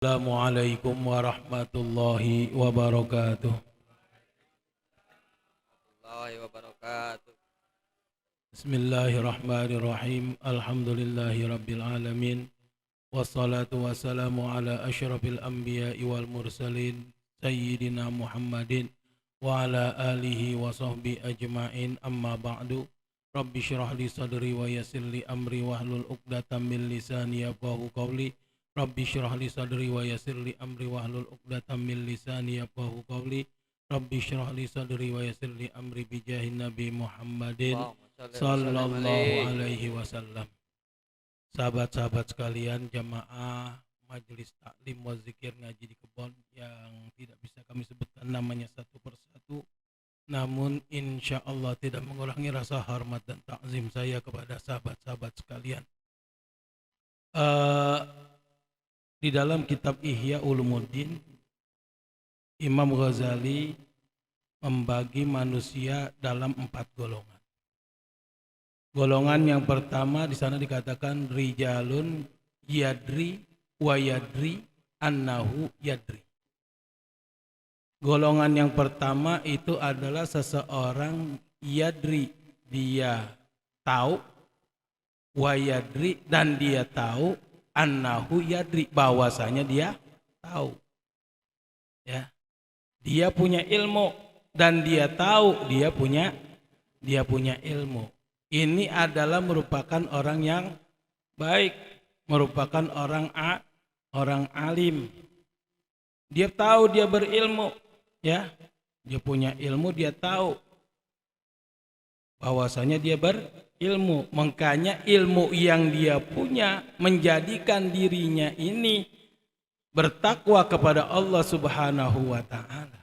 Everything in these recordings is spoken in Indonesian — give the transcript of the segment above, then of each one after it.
Assalamualaikum warahmatullahi wabarakatuh. Warahmatullahi wabarakatuh. Bismillahirrahmanirrahim. Alhamdulillahi rabbil alamin. Wassalatu wassalamu ala asyrafil anbiya'i wal mursalin Sayyidina Muhammadin wa ala alihi wa sahbihi ajma'in, amma ba'du. Rabbi syrah li sadri wa yassir li amri wahlul uqdatam min lisani yafqahu qawli. Rabbi syrah li sadri wa yassir li amri wahlul uqdatam min lisani yafqahu qawli. Rabbi syrah li sadri wa yassir li amri bijahin Nabi Muhammadin Allahumma shalli wa sallim sallallahu alaihi. alaihi wasallam. Sahabat-sahabat sekalian, jamaah majelis taklim wa zikir ngaji di kebon yang tidak bisa kami sebutkan namanya satu persatu, namun insya Allah tidak mengurangi rasa hormat dan takzim saya kepada sahabat-sahabat sekalian. Di dalam kitab Ihya Ulumuddin, Imam Ghazali membagi manusia dalam 4 golongan. Golongan yang pertama di sana dikatakan rijalun yadri wa yadri annahu yadri. Golongan yang pertama itu adalah seseorang yadri, dia tahu, wa yadri, dan dia tahu, annahu yadri, bahwasanya dia tahu. Ya. Dia punya ilmu dan dia tahu dia punya ilmu. Ini adalah merupakan orang yang baik, merupakan orang alim. Dia tahu dia berilmu, ya. Dia punya ilmu, dia tahu bahwasanya dia berilmu. Makanya ilmu yang dia punya menjadikan dirinya ini bertakwa kepada Allah Subhanahu wa taala.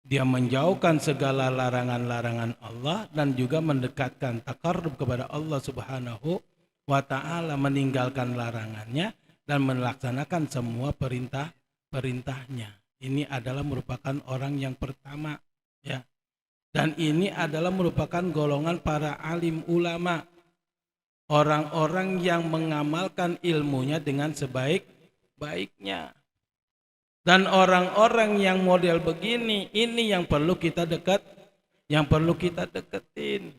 Dia menjauhkan segala larangan-larangan Allah dan juga mendekatkan taqarrub kepada Allah Subhanahu wa taala, meninggalkan larangannya dan melaksanakan semua perintahnya. Ini adalah merupakan orang yang pertama, ya. Dan ini adalah merupakan golongan para alim ulama, orang-orang yang mengamalkan ilmunya dengan sebaik-baiknya. Dan orang-orang yang model begini, ini yang perlu kita deketin,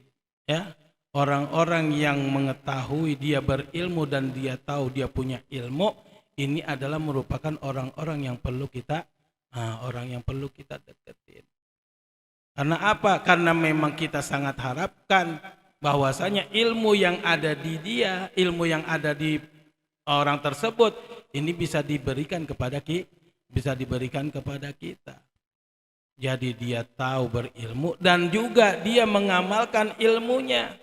ya. Orang-orang yang mengetahui dia berilmu dan dia tahu dia punya ilmu, ini adalah merupakan orang-orang yang perlu kita deketin. Karena apa? Karena memang kita sangat harapkan bahwasanya ilmu yang ada di dia, ilmu yang ada di orang tersebut, ini bisa diberikan kepada kita. Jadi dia tahu berilmu dan juga dia mengamalkan ilmunya.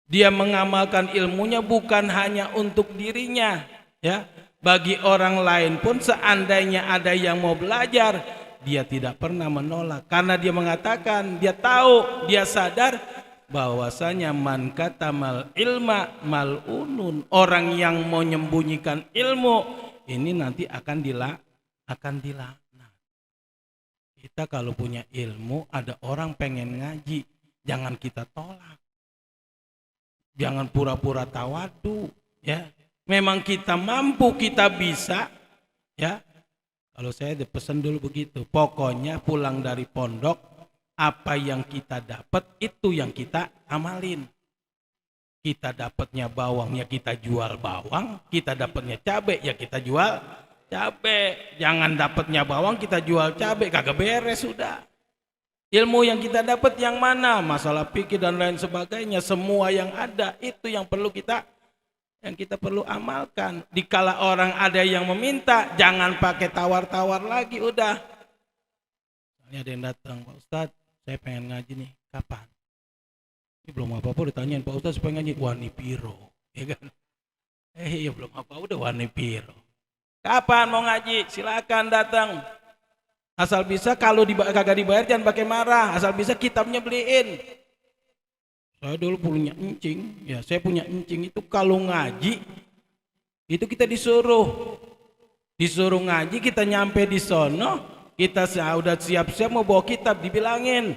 Dia mengamalkan ilmunya bukan hanya untuk dirinya, ya. Bagi orang lain pun seandainya ada yang mau belajar, dia tidak pernah menolak karena dia mengatakan, dia tahu, dia sadar bahwasanya man katamal ilma mal'unun, orang yang mau menyembunyikan ilmu ini nanti akan dilaknat. Kita kalau punya ilmu, ada orang pengen ngaji, jangan kita tolak. Jangan pura-pura tawadu, ya. Memang kita mampu, kita bisa, ya. Kalau saya pesan dulu begitu, pokoknya pulang dari pondok, apa yang kita dapat itu yang kita amalin. Kita dapatnya bawang ya kita jual bawang, kita dapatnya cabai ya kita jual cabai. Jangan dapatnya bawang kita jual cabai, kagak beres sudah. Ilmu yang kita dapat yang mana? Masalah fikih dan lain sebagainya, semua yang ada itu yang kita perlu amalkan. Dikala orang ada yang meminta, jangan pakai tawar-tawar lagi udah. Ini ada yang datang, Pak Ustadz, saya pengen ngaji nih, kapan? Ini belum apa-apa ditanyain, Pak Ustadz supaya ngaji, wani piro, ya kan? Ya belum apa, udah wani piro. Kapan mau ngaji? Silakan datang. Asal bisa, kalau kagak dibayar jangan pakai marah. Asal bisa kitabnya beliin. Saya dulu punya encing, ya saya punya encing itu kalau ngaji itu kita disuruh ngaji, kita nyampe di sono, kita udah siap-siap mau bawa kitab, dibilangin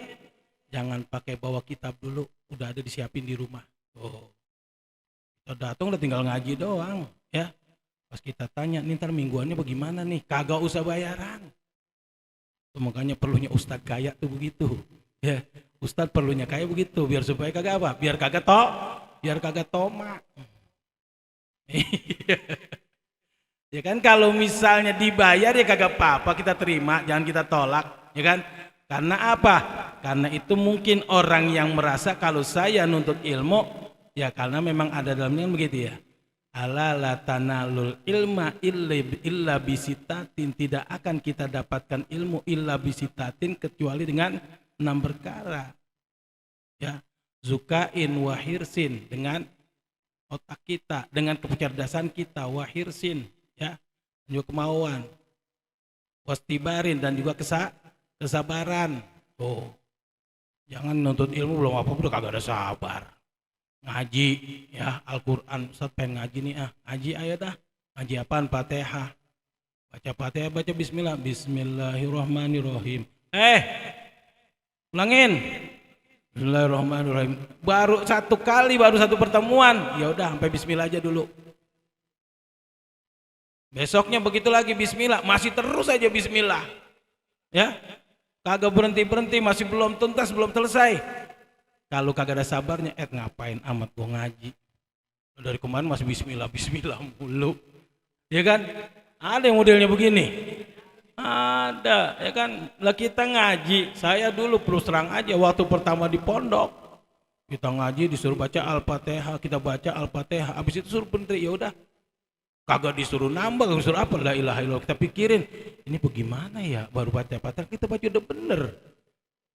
jangan pakai bawa kitab dulu, udah ada disiapin di rumah. Oh, kita datang udah tinggal ngaji doang, ya. Pas kita tanya, nih ntar mingguannya bagaimana nih? Kagak usah bayaran. Tuh, makanya perlunya ustadz kaya tuh begitu. Ya, ustadz perlunya kaya begitu, biar supaya kagak apa? Biar kagak toma. Ya kan, kalau misalnya dibayar ya kagak apa-apa, kita terima, jangan kita tolak, ya kan? Karena apa? Karena itu mungkin orang yang merasa kalau saya nuntut ilmu, ya karena memang ada dalamnya begitu ya. Ala la tanalul ilma illa bisitatin, tidak akan kita dapatkan ilmu illa bisitatin kecuali dengan 6 perkara. Ya, zukain wahirsin, dengan otak kita, dengan kecerdasan kita, wahirsin, ya, juga kemauan, wastibarin, dan juga kesabaran. Oh, jangan nuntut ilmu belum apa-apa udah kagak ada sabar. Ngaji, ya, Al-Quran, Ustaz pengen ngaji nih, ngaji ayat ngaji apaan? Fatihah. Baca Fatihah, baca bismillah, bismillahirrahmanirrahim. Ulangin. Bismillahirrahmanirrahim. Baru satu kali, baru satu pertemuan, ya udah sampai bismillah aja dulu. Besoknya begitu lagi bismillah, masih terus aja bismillah. Ya. Kagak berhenti-berhenti, masih belum tuntas, belum selesai. Kalau kagak ada sabarnya, ngapain amat gua ngaji? Dari kemarin masih bismillah mulu. Ya kan? Ada yang modelnya begini. Ada, ya kan? Lah kita ngaji, saya dulu terus terang aja waktu pertama di pondok. Kita ngaji disuruh baca Al-Fatihah, kita baca Al-Fatihah, habis itu suruh berhenti, ya udah. Kagak disuruh nambah, kagak disuruh apa, la ilaha illallah. Kita pikirin, ini bagaimana ya, baru baca Fatihah, kita baca udah bener.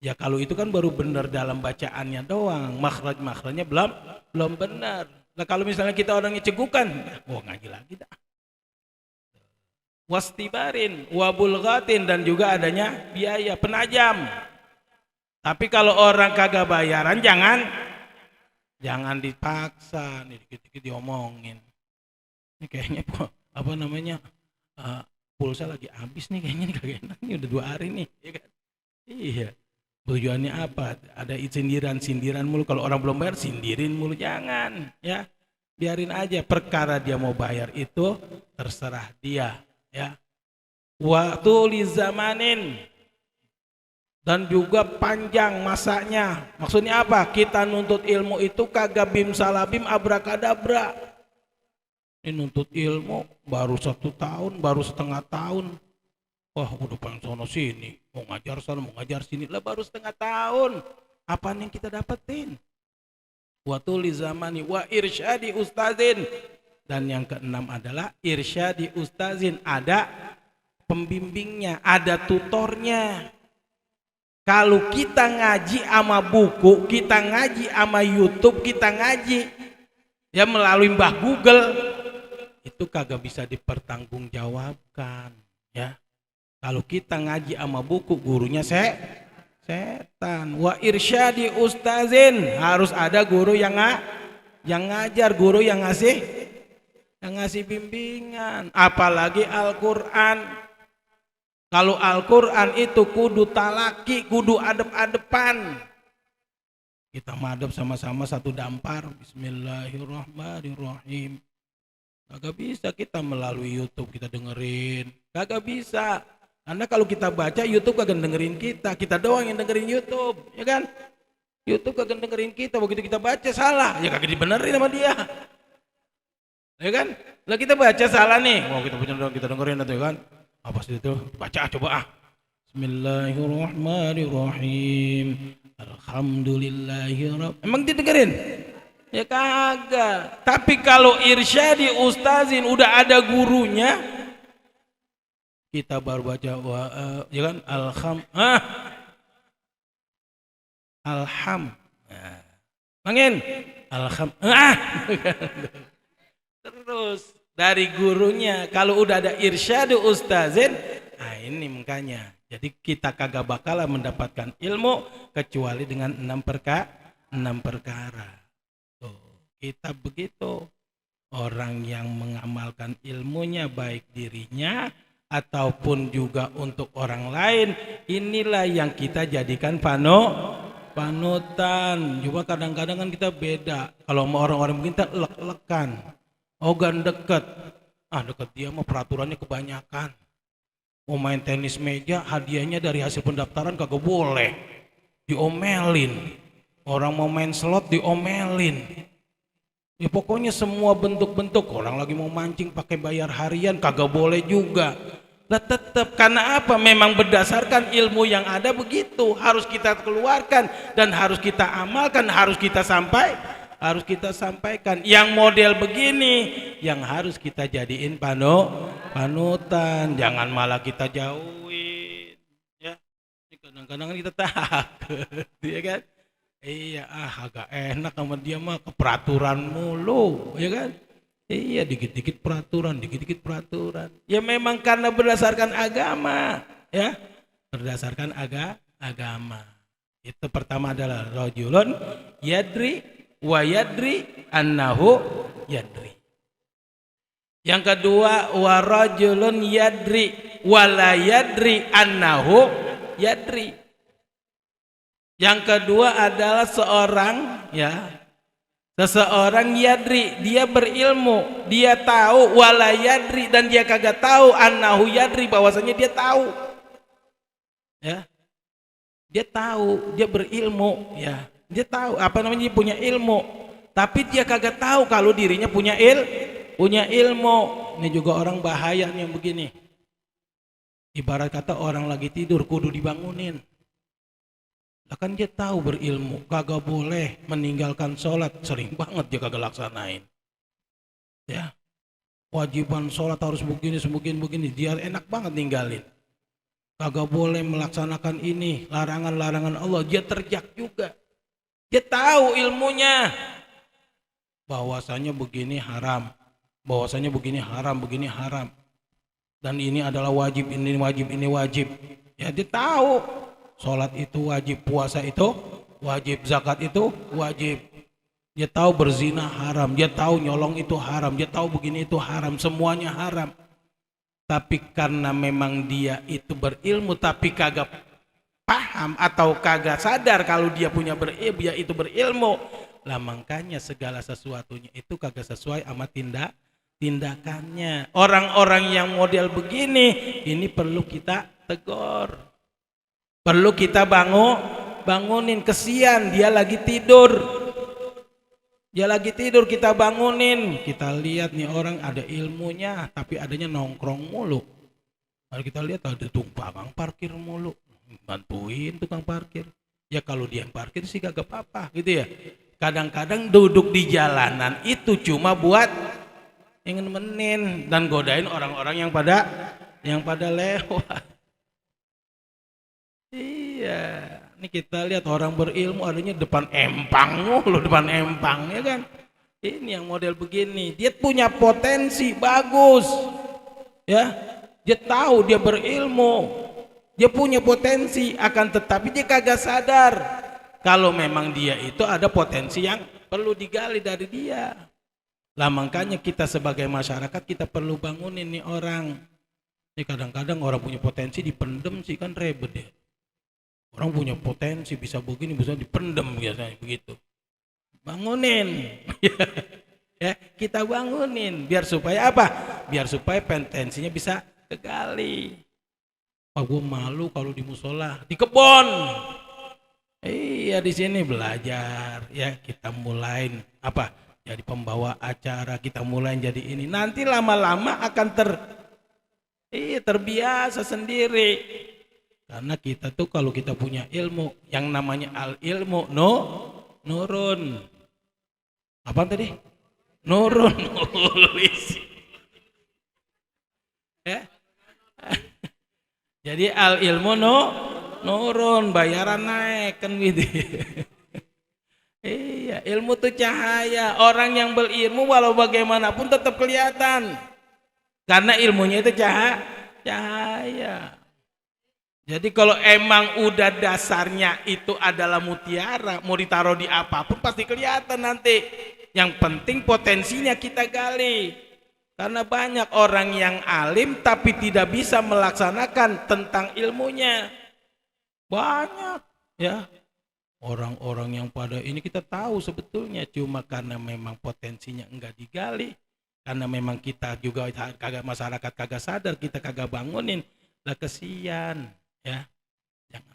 Ya kalau itu kan baru bener dalam bacaannya doang, makhraj-makhrajnya belum benar. Nah kalau misalnya kita orangnya cegukan, ngaji lagi dah. Wastibarin, wabulghatin, dan juga adanya biaya penajam. Tapi kalau orang kagak bayaran, jangan dipaksa, nih dikit-dikit diomongin. Ini kayaknya apa namanya, pulsa lagi habis nih kayaknya, nih kagak enak nih, udah 2 hari nih, ya kan? Iya. Tujuannya apa? Ada sindiran mulu, kalau orang belum bayar sindirin mulu, jangan, ya. Biarin aja, perkara dia mau bayar itu terserah dia, ya. Waktu li zamanin, dan juga panjang masanya. Maksudnya apa? Kita nuntut ilmu itu kagak bim salabim abrakadabra. Ini nuntut ilmu baru 1 tahun, baru setengah tahun. Wah, udah pengen sono sini, mau ngajar sana, mau ngajar sini, lah baru setengah tahun. Apaan yang kita dapetin? Wa tuli zamani wa irsyadi ustazin. Dan yang keenam adalah irsyadi ustazin, ada pembimbingnya, ada tutornya. Kalau kita ngaji sama buku, kita ngaji sama YouTube, kita ngaji ya melalui Mbah Google, itu kagak bisa dipertanggungjawabkan, ya. Kalau kita ngaji sama buku, gurunya setan. Wa irsyadi ustazin, harus ada guru yang ngajar, guru yang ngasih bimbingan. Apalagi Al-Quran. Kalau Al-Quran itu kudu talaki, kudu adep-adepan. Kita madep sama-sama satu dampar. Bismillahirrahmanirrahim. Kagak bisa kita melalui YouTube kita dengerin, kagak bisa. Karena kalau kita baca, YouTube kagak dengerin kita doang yang dengerin YouTube, ya kan? YouTube kagak dengerin kita, begitu kita baca salah, ya kagak dibenerin sama dia, ya kan? Lah kita baca salah nih, kita dengerin itu kan? Apa sih itu? Baca coba Bismillahirrahmanirrahim. Alhamdulillahirrahmanirrahim. Emang didengerin? Ya kagak. Tapi kalau irsyadi ustazin udah ada gurunya, kita baru baca ya kan, mangin terus dari gurunya. Kalau udah ada irsyadu ustazin, ini makanya jadi kita kagak bakalan mendapatkan ilmu kecuali dengan 6 perkara. Tuh, kita begitu. Orang yang mengamalkan ilmunya baik dirinya ataupun juga untuk orang lain, inilah yang kita jadikan panutan. Cuma kadang-kadang kan kita beda. Kalau sama orang-orang begini kita lek-lekan, ogan deket. Dekat dia mah peraturannya kebanyakan. Mau main tenis meja hadiahnya dari hasil pendaftaran kagak boleh. Diomelin. Orang mau main slot diomelin. Ya pokoknya semua bentuk-bentuk. Orang lagi mau mancing pakai bayar harian kagak boleh juga. Nah tetap karena apa? Memang berdasarkan ilmu yang ada begitu. Harus kita keluarkan dan harus kita amalkan, harus kita sampaikan. Yang model begini yang harus kita jadiin panutan. Jangan malah kita jauhin. Ya. Kadang-kadang kita takut, ya kan? Iya, agak enak sama dia mah keperaturan mulu, ya kan? Iya, dikit-dikit peraturan. Ya memang karena berdasarkan agama, ya. Berdasarkan agama. Itu pertama adalah rajulun yadri wa yadri annahu yadri. Yang kedua wa rajulun yadri wa la yadri annahu yadri. Yang kedua adalah seseorang yadri, dia berilmu, dia tahu, wala yadri, dan dia kagak tahu annahu yadri, bahwasanya dia tahu. Ya. Dia tahu, dia berilmu, ya. Dia tahu dia punya ilmu, tapi dia kagak tahu kalau dirinya punya ilmu. Ini juga orang bahaya nih yang begini. Ibarat kata orang lagi tidur kudu dibangunin. Kan dia tahu berilmu, kagak boleh meninggalkan sholat, sering banget dia kagak laksanain. Ya, wajiban sholat harus begini, dia enak banget ninggalin. Kagak boleh melaksanakan ini, larangan-larangan Allah, dia terjak juga. Dia tahu ilmunya, bahwasanya begini haram, begini haram. Dan ini adalah wajib, ini wajib. Ya dia tahu. Sholat itu wajib, puasa itu wajib, zakat itu wajib. Dia tahu berzina haram, dia tahu nyolong itu haram, dia tahu begini itu haram, semuanya haram. Tapi karena memang dia itu berilmu tapi kagak paham atau kagak sadar kalau dia itu berilmu, lah makanya segala sesuatunya itu kagak sesuai sama tindakannya. Orang-orang yang model begini ini perlu kita tegur. Perlu kita bangunin, kesian dia lagi tidur. Kita bangunin. Kita lihat nih orang ada ilmunya tapi adanya nongkrong mulu. Kalau kita lihat ada tukang parkir mulu, bantuin tukang parkir. Ya kalau dia yang parkir sih kagak apa-apa gitu ya. Kadang-kadang duduk di jalanan itu cuma buat ingin menin dan godain orang-orang yang pada lewat. Iya, ini kita lihat orang berilmu adanya depan empang ya kan. Ini yang model begini, dia punya potensi bagus, ya. Dia tahu dia berilmu, dia punya potensi, akan tetapi dia kagak sadar kalau memang dia itu ada potensi yang perlu digali dari dia. Lah makanya kita sebagai masyarakat kita perlu bangunin nih orang. Ini kadang-kadang orang punya potensi dipendem sih kan ribet deh. Orang punya potensi bisa begini, bisa dipendem biasanya begitu. Bangunin. Ya, kita bangunin biar supaya apa? Biar supaya potensinya bisa kegali. Gue malu kalau di musola, di kebon. Iya di sini belajar ya, kita mulai apa? Jadi pembawa acara, kita mulai jadi ini. Nanti lama-lama akan terbiasa sendiri. Karena kita tuh kalau kita punya ilmu, yang namanya al-ilmu nurun. Apa tadi? Nurun nulis. Ya. Jadi al-ilmu nurun, bayaran naik kan gitu. Iya, ilmu tuh cahaya. Orang yang berilmu walau bagaimanapun tetap kelihatan. Karena ilmunya itu cahaya. Jadi kalau emang udah dasarnya itu adalah mutiara, mau ditaruh di apapun pasti kelihatan nanti. Yang penting potensinya kita gali. Karena banyak orang yang alim tapi tidak bisa melaksanakan tentang ilmunya. Banyak ya. Orang-orang yang pada ini kita tahu sebetulnya cuma karena memang potensinya enggak digali. Karena memang kita juga kagak, masyarakat kagak sadar, kita kagak bangunin, lah kesian ya.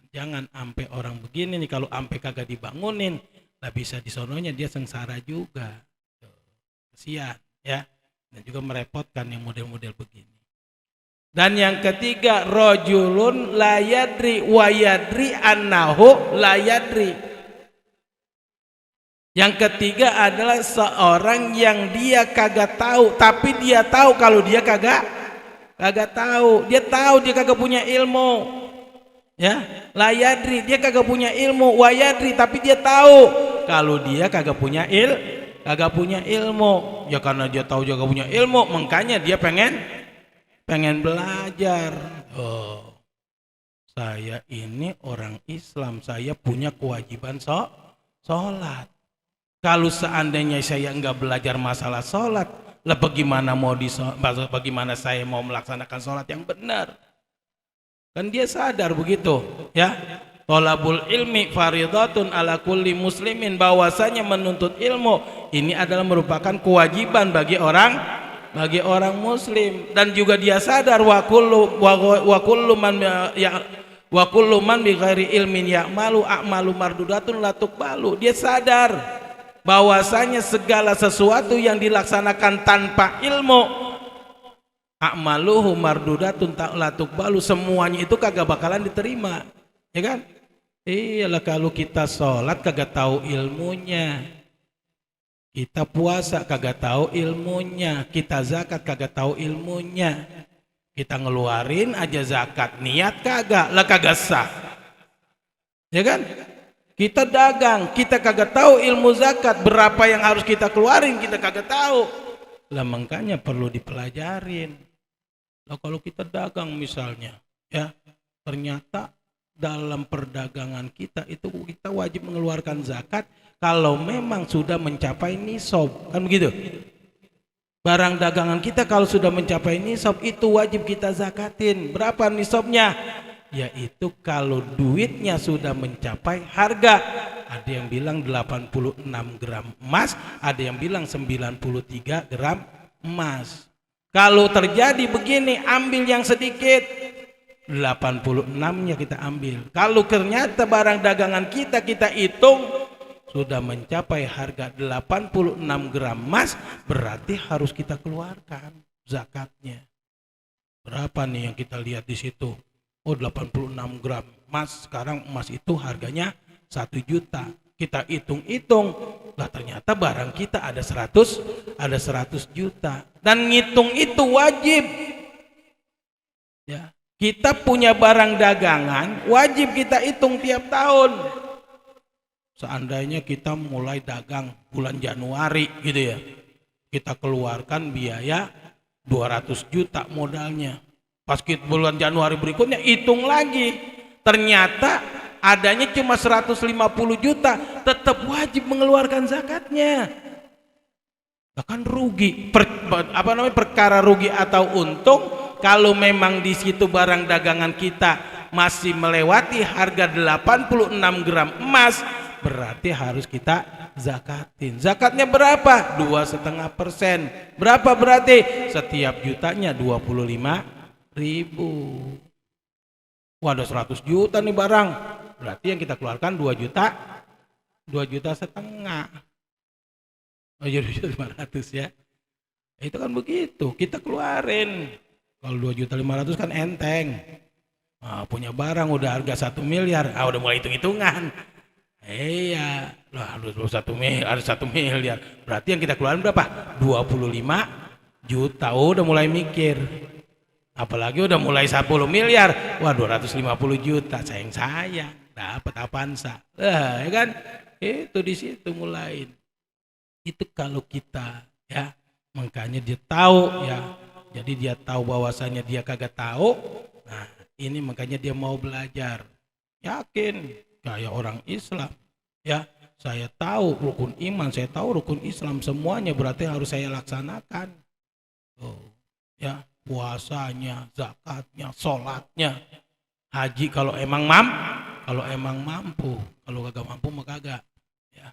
Jangan sampai orang begini nih, kalau sampai kagak dibangunin, lah bisa disononya dia sengsara juga. Kesian ya. Dan juga merepotkan yang model-model begini. Dan yang ketiga, rajulun la yadri wa yadri annahu la yadri. Yang ketiga adalah seorang yang dia kagak tahu, tapi dia tahu kalau dia kagak tahu. Dia tahu dia kagak punya ilmu. Ya, la yadri, dia kagak punya ilmu, wa yadri, tapi dia tahu kalau dia kagak punya ilmu. Ya karena dia tahu dia kagak punya ilmu, makanya dia pengen belajar. Oh, saya ini orang Islam, saya punya kewajiban sholat. Kalau seandainya saya enggak belajar masalah sholat, lah bagaimana saya mau melaksanakan sholat yang benar? Kan dia sadar begitu, ya. Thalabul ilmi faridatun ala kulli muslimin, bahwasanya menuntut ilmu ini adalah merupakan kewajiban bagi orang muslim. Dan juga dia sadar wa kullu man bi ghairi ilmin ya'malu a'malu mardudatun la tuqbalu. Dia sadar bahwasanya segala sesuatu yang dilaksanakan tanpa ilmu, a'maluhu mardudatun la tuqbalu, semuanya itu kagak bakalan diterima, ya kan? Iyalah, kalau kita sholat kagak tahu ilmunya, kita puasa kagak tahu ilmunya, kita zakat kagak tahu ilmunya, kita ngeluarin aja zakat niat kagak sah, ya kan? Kita dagang, kita kagak tahu ilmu zakat, berapa yang harus kita keluarin kita kagak tahu, lah makanya perlu dipelajarin. Lah kalau kita dagang misalnya, ya ternyata dalam perdagangan kita itu kita wajib mengeluarkan zakat kalau memang sudah mencapai nisab, kan begitu? Barang dagangan kita kalau sudah mencapai nisab itu wajib kita zakatin. Berapa nisabnya? Yaitu kalau duitnya sudah mencapai harga, ada yang bilang 86 gram emas, ada yang bilang 93 gram emas. Kalau terjadi begini, ambil yang sedikit, 86-nya kita ambil. Kalau ternyata barang dagangan kita hitung sudah mencapai harga 86 gram emas, berarti harus kita keluarkan zakatnya. Berapa nih yang kita lihat di situ? Oh, 86 gram emas. Sekarang emas itu harganya 1 juta. Kita hitung-hitung, lah ternyata barang kita ada 100 juta. Dan ngitung itu wajib. Ya. Kita punya barang dagangan, wajib kita hitung tiap tahun. Seandainya kita mulai dagang bulan Januari gitu ya, kita keluarkan biaya 200 juta modalnya. Pas bulan Januari berikutnya hitung lagi, ternyata adanya cuma 150 juta, tetap wajib mengeluarkan zakatnya. Bahkan rugi, perkara rugi atau untung, kalau memang di situ barang dagangan kita masih melewati harga 86 gram emas, berarti harus kita zakatin. Zakatnya berapa? 2,5%. Berapa berarti? Setiap jutanya 25.000. Wah, ada 100 juta nih barang. Berarti yang kita keluarkan 2 juta, 2,5 juta. Oh, jadi 500 ya. Itu kan begitu, kita keluarin. Kalau 2,5 juta kan enteng. Nah, punya barang udah harga 1 miliar, udah mulai hitung-hitungan. Iya, lah harus 1 miliar. Berarti yang kita keluarin berapa? 25 juta. Oh, udah mulai mikir. Apalagi udah mulai 10 miliar. Wah, 250 juta. Sayang dapat Avanza. Ya kan? Itu di situ mulain. Itu kalau kita, ya, makanya dia tahu, ya. Jadi dia tahu bahwasanya dia kagak tahu. Nah, ini makanya dia mau belajar. Yakin kayak orang Islam, ya. Saya tahu rukun iman, saya tahu rukun Islam, semuanya berarti harus saya laksanakan. Oh, ya, puasanya, zakatnya, sholatnya, haji kalau emang mampu, kalau kagak mampu mah kagak. Ya.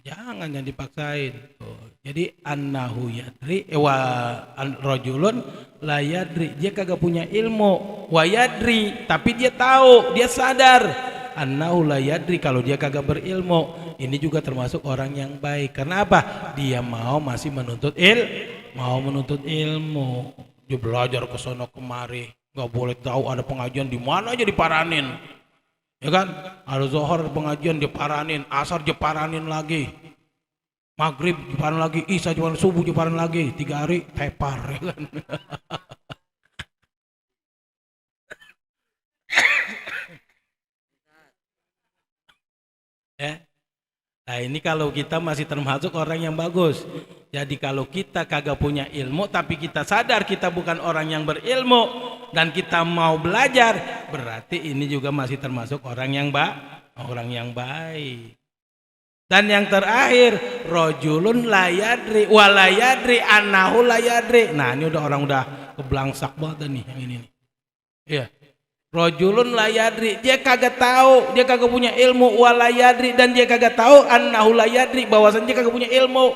Jangan dipaksain. Tuh. Jadi annahu yadri rajulun la yadri, dia kagak punya ilmu, wa yadri tapi dia tahu, dia sadar annahu la yadri kalau dia kagak berilmu. Ini juga termasuk orang yang baik. Karena apa? Dia masih menuntut ilmu. Dia belajar ke sono kemari, nggak boleh tahu ada pengajian di mana aja diparanin. Ya kan? Ada zuhur pengajian diparanin, asar diparanin lagi. Maghrib diparanin lagi, isya diparanin, subuh diparanin lagi. 3 hari tepar, ya kan? Ya. Nah ini kalau kita masih termasuk orang yang bagus. Jadi kalau kita kagak punya ilmu tapi kita sadar kita bukan orang yang berilmu dan kita mau belajar, berarti ini juga masih termasuk orang yang baik. Dan yang terakhir, rajulun la yadri wa la yadri annahu la yadri. Nah ini orang udah keblangsak banget nih yang ini nih. Iya. Rajulun la yadri, dia kagak tahu, dia kagak punya ilmu, wa la yadri, dan dia kagak tahu annahu la yadri, bahwasanya dia kagak punya ilmu.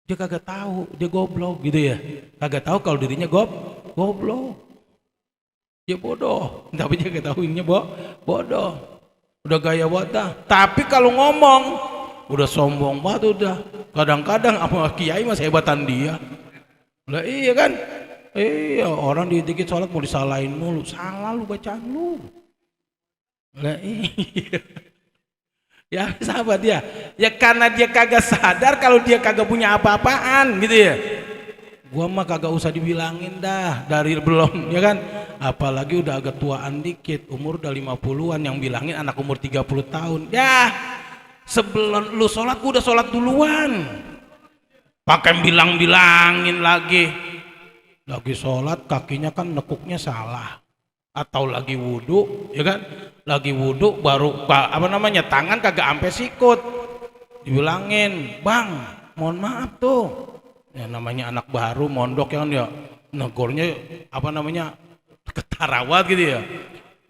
Dia kagak tahu, dia goblok gitu ya. Kagak tahu kalau dirinya goblok. Dia bodoh, tapi dia kagak tahu ininya bodoh. Udah gaya banget. Tapi kalau ngomong udah sombong banget udah. Kadang-kadang sama kiai masih hebatan dia. Lah iya kan? Iya, orang dikit sholat mau disalahin mulu. Salah lu bacaan lu. Lah iya. Ya sahabat dia. Ya karena dia kagak sadar kalau dia kagak punya apa-apaan gitu ya. Gua mah kagak usah dibilangin dah dari belum, ya kan? Apalagi udah agak tuaan dikit, umur udah 50-an, yang bilangin anak umur 30 tahun. Ya, sebelum lu sholat gua udah sholat duluan. Pakai bilang-bilangin lagi. Lagi sholat kakinya kan nekuknya salah. Atau lagi wudhu, ya kan? Lagi wudhu baru tangan kagak ampe sikut. Dibilangin, "Bang, mohon maaf tuh." Ya namanya anak baru mondok yang dia negornya ketarawat gitu ya.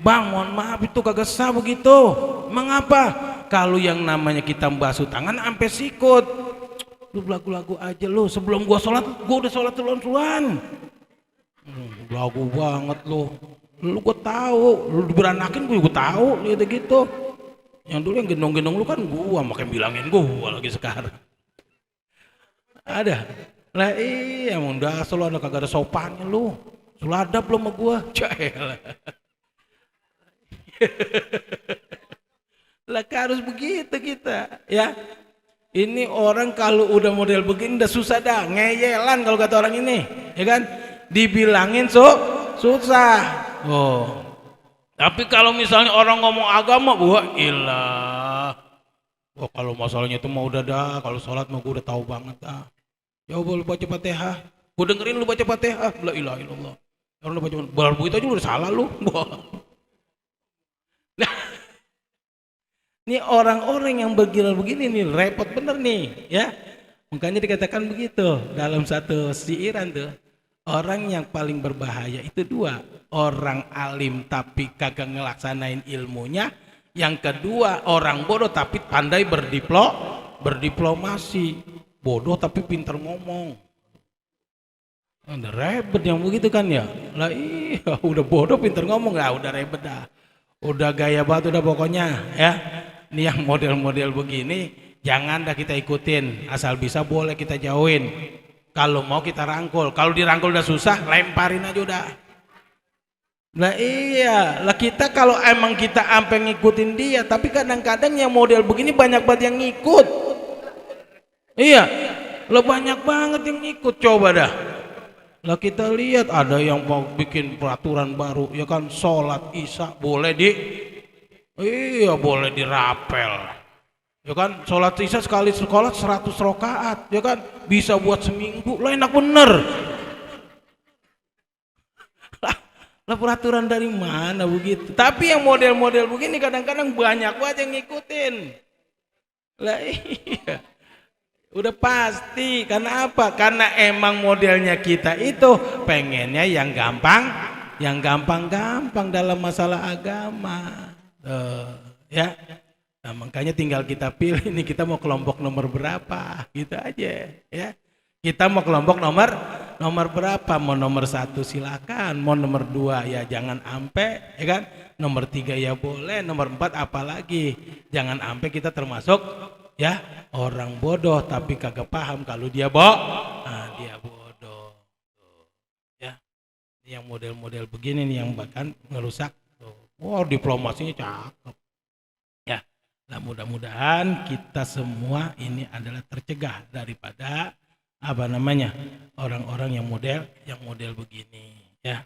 "Bang, mohon maaf itu kagak sah begitu." "Emang apa?" "Kalau yang namanya kita basuh tangan ampe sikut." "Lu belagu-lagu aja lu, sebelum gua sholat gua udah sholat duluan." Belagu banget lu. Lu gua tahu, lu diberanakin gua tahu gitu. Yang dulu yang gendong-gendong lu kan gua, makanya bilangin gua lagi sekarang. Ada. Lah iya, emang dasar lu kagak ada sopannya lu. Suladap lu sama gua. Caelah. Lah harus begitu kita, ya. Ini orang kalau udah model begini udah susah dah, ngeyelan kalau kata orang ini, ya kan? Dibilangin susah. Oh. Tapi kalau misalnya orang ngomong agama, wah ilah. Wah kalau masalahnya itu mau udah dah, kalau sholat mau gua udah tahu banget dah. Ya boleh baca Fatihah. Gua dengerin lu baca Fatihah. La ilaha illallah. Orang lu baca baru begitu aja lu udah salah lu. Nah, ini orang-orang yang begini nih repot bener nih, ya. Makanya dikatakan begitu dalam satu siiran tuh. Orang yang paling berbahaya itu dua. Orang alim tapi kagak ngelaksanain ilmunya. Yang kedua, orang bodoh tapi pandai berdiplomasi. Bodoh tapi pintar ngomong. Udah ribet yang begitu kan ya. Lah iya, udah bodoh pintar ngomong, lah udah ribet dah. Udah gaya banget udah pokoknya ya. Ini yang model-model begini jangan dah kita ikutin. Asal bisa boleh kita jauhin. Kalau mau kita rangkul. Kalau dirangkul udah susah, lemparin aja udah. Lah iya, lah kita kalau emang kita sampai ngikutin dia, tapi kadang-kadang yang model begini banyak banget yang ngikut. Iya, lo banyak banget yang ikut, coba dah. Lah kita lihat ada yang mau bikin peraturan baru, ya kan, sholat isya boleh boleh dirapel. Ya kan, sholat isya sekali sholat 100 rakaat, ya kan, bisa buat seminggu, lo enak bener. Lah peraturan dari mana begitu? Tapi yang model-model begini kadang-kadang banyak banget yang ngikutin. Lah iya. Udah pasti, karena apa? Karena emang modelnya kita itu pengennya yang gampang dalam masalah agama. Ya. Nah, makanya tinggal kita pilih nih kita mau kelompok nomor berapa, gitu aja ya. Kita mau kelompok nomor berapa? Mau nomor 1 silakan, mau nomor 2 ya jangan ampe, ya kan? Nomor 3 ya boleh, nomor 4 apalagi. Jangan ampe kita termasuk ya orang bodoh tapi kagak paham kalau dia dia bodoh. Tuh, ya. Yang model-model begini nih yang bahkan ngerusak. Tuh. Diplomasinya cakep. Ya. Nah, mudah-mudahan kita semua ini adalah tercegah daripada orang-orang yang model begini ya.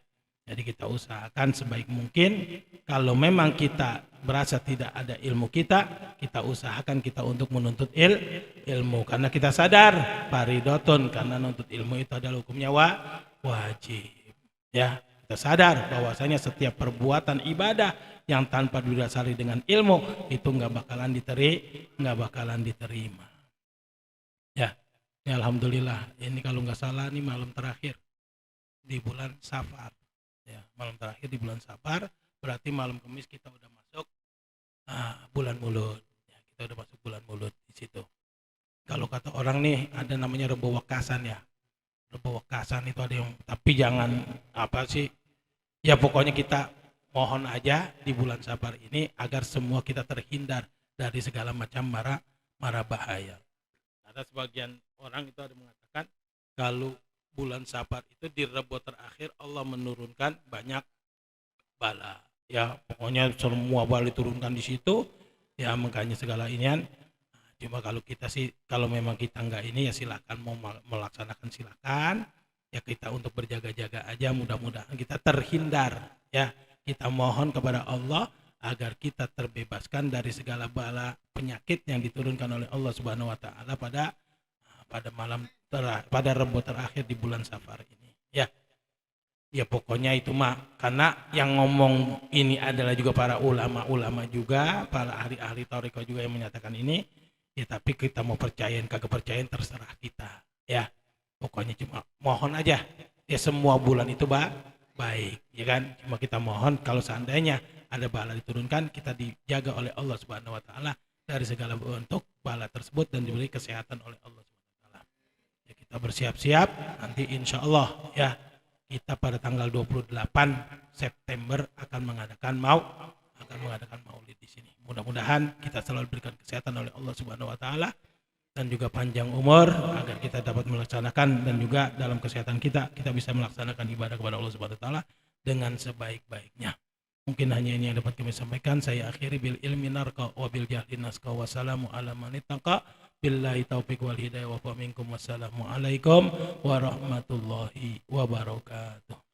Jadi kita usahakan sebaik mungkin kalau memang kita berasa tidak ada ilmu kita usahakan kita untuk menuntut ilmu karena kita sadar faridotun karena menuntut ilmu itu adalah hukumnya wajib ya. Kita sadar bahwasanya setiap perbuatan ibadah yang tanpa didasari dengan ilmu itu nggak bakalan diterima. Ya, ini alhamdulillah. Ini kalau nggak salah nih malam terakhir di bulan Safar. Ya, malam terakhir di bulan Safar. Berarti malam Kamis kita udah masuk bulan Mulut. Ya, kita udah masuk bulan Mulut di situ. Kalau kata orang nih ada namanya Rebo Wekasan ya. Rebo Wekasan itu ada yang tapi jangan ya pokoknya kita mohon aja di bulan Safar ini agar semua kita terhindar dari segala macam mara bahaya. Ada sebagian orang itu ada mengatakan kalau bulan Safar itu di Rebo terakhir Allah menurunkan banyak bala. Ya pokoknya semua bala diturunkan di situ. Ya makanya segala inian. Cuma kalau kita sih kalau memang kita enggak ini ya silakan mau melaksanakan silakan. Ya kita untuk berjaga-jaga aja mudah-mudahan kita terhindar ya. Kita mohon kepada Allah agar kita terbebaskan dari segala bala penyakit yang diturunkan oleh Allah Subhanahu wa taala pada pada Rebo terakhir di bulan Safar ini. Ya. Ya pokoknya itu mah karena yang ngomong ini adalah juga para ulama-ulama juga, para ahli-ahli tarekat juga yang menyatakan ini. Ya tapi kita mau percayain kagak percayain terserah kita. Ya. Pokoknya cuma mohon aja ya semua bulan itu baik ya kan, cuma kita mohon kalau seandainya ada bala diturunkan kita dijaga oleh Allah Subhanahu wa taala dari segala bentuk bala tersebut dan diberi kesehatan oleh Allah Subhanahu wa taala. Ya kita bersiap-siap nanti insya Allah ya kita pada tanggal 28 September akan mengadakan maulid di sini. Mudah-mudahan kita selalu diberikan kesehatan oleh Allah Subhanahu wa taala dan juga panjang umur agar kita dapat melaksanakan dan juga dalam kesehatan kita bisa melaksanakan ibadah kepada Allah Subhanahu wa taala dengan sebaik-baiknya. Mungkin hanya ini yang dapat kami sampaikan. Saya akhiri bil ilmi narqa wa bil jahli nasqa wassalamu ala man ittaqa billahi taufiq wal hidayah wa minkum wassalamu alaikum warahmatullahi wabarakatuh.